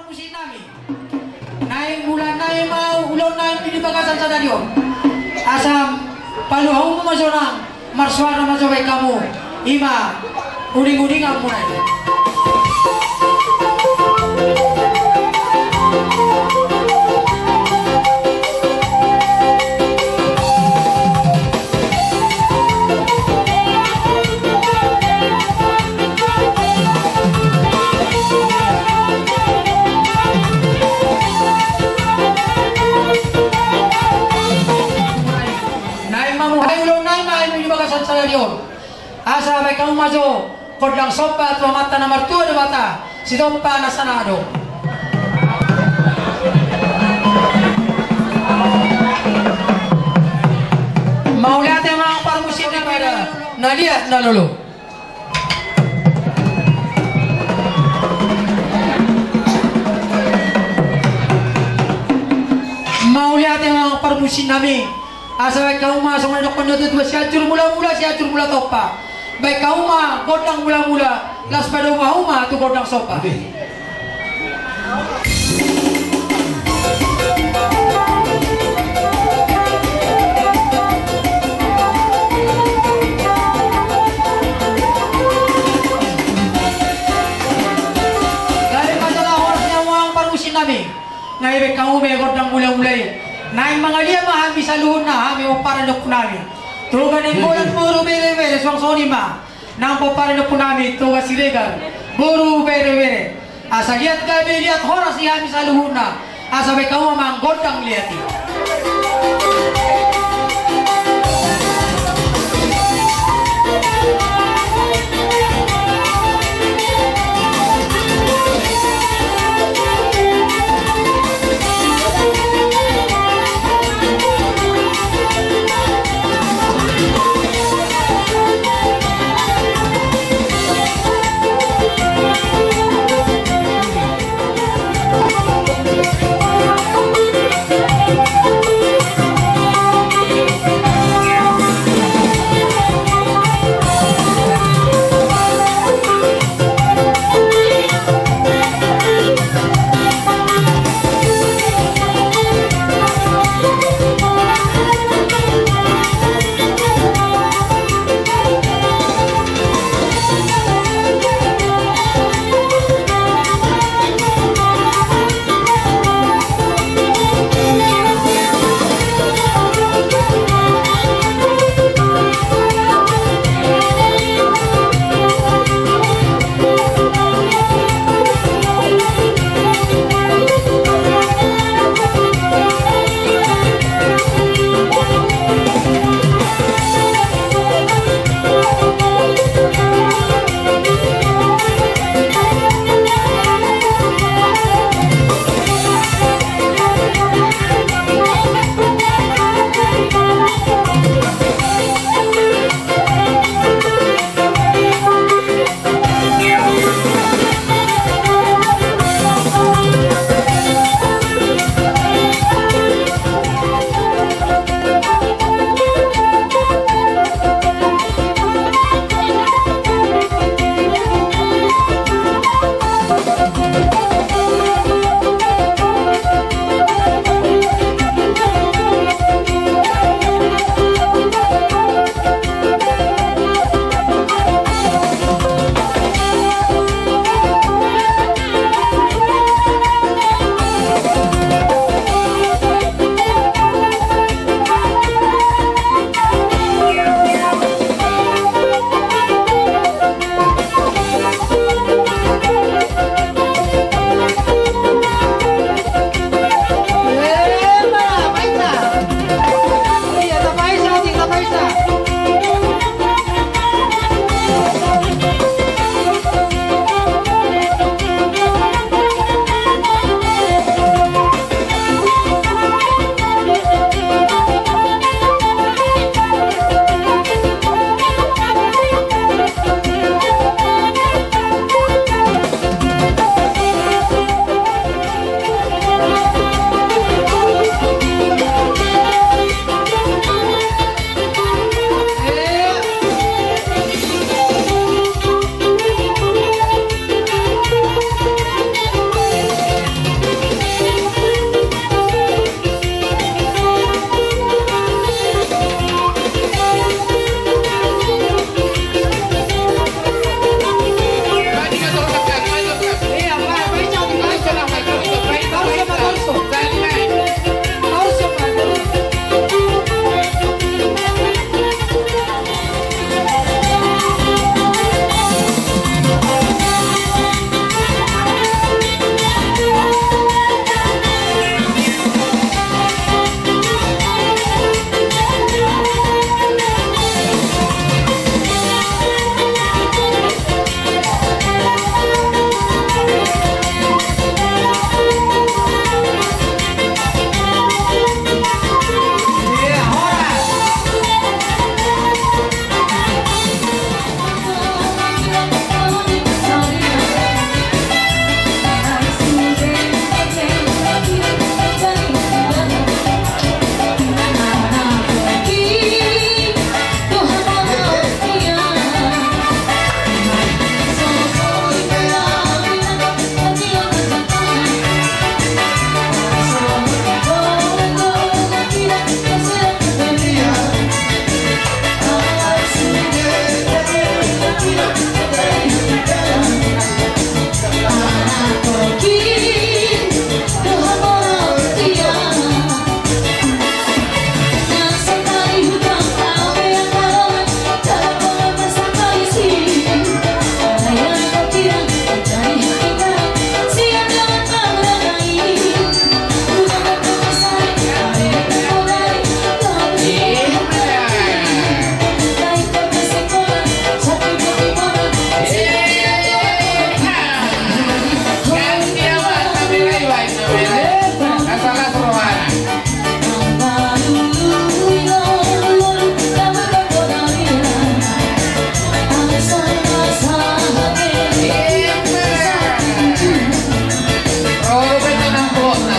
musim nami. Naik bulan naik mau ulon naik di bagasan stadion. Asam paluhong masonang marswara masobai kamu. Ima uding-uding kamu naik. Asa baik kamu maju kodang sopa tua mata nomor tua de mata si tompa nasanado. Mau lihat yang mau parmusin daripada nah lihat nah lulu. Mau lihat yang mau parmusin nami. Asa baik kamu mah sama dok penduduk dua siacur mula topa. Baik kau mah godang mula-mula las pada rumah tu godang sopa. Dari masalah horosnya uang parusin nami. Ngai baik kamu baik godang mula-mulai. Naik mangalia mah bisa luhun na kami para dok nami. Tuga ng bulan buru bere-bere suang sonima nang popare na punami tuga silegal buru bere-bere asa lihat kami lihat horas ni kami sa luhuna asa may kamu manggodang liati.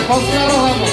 Kosnya roh kamu.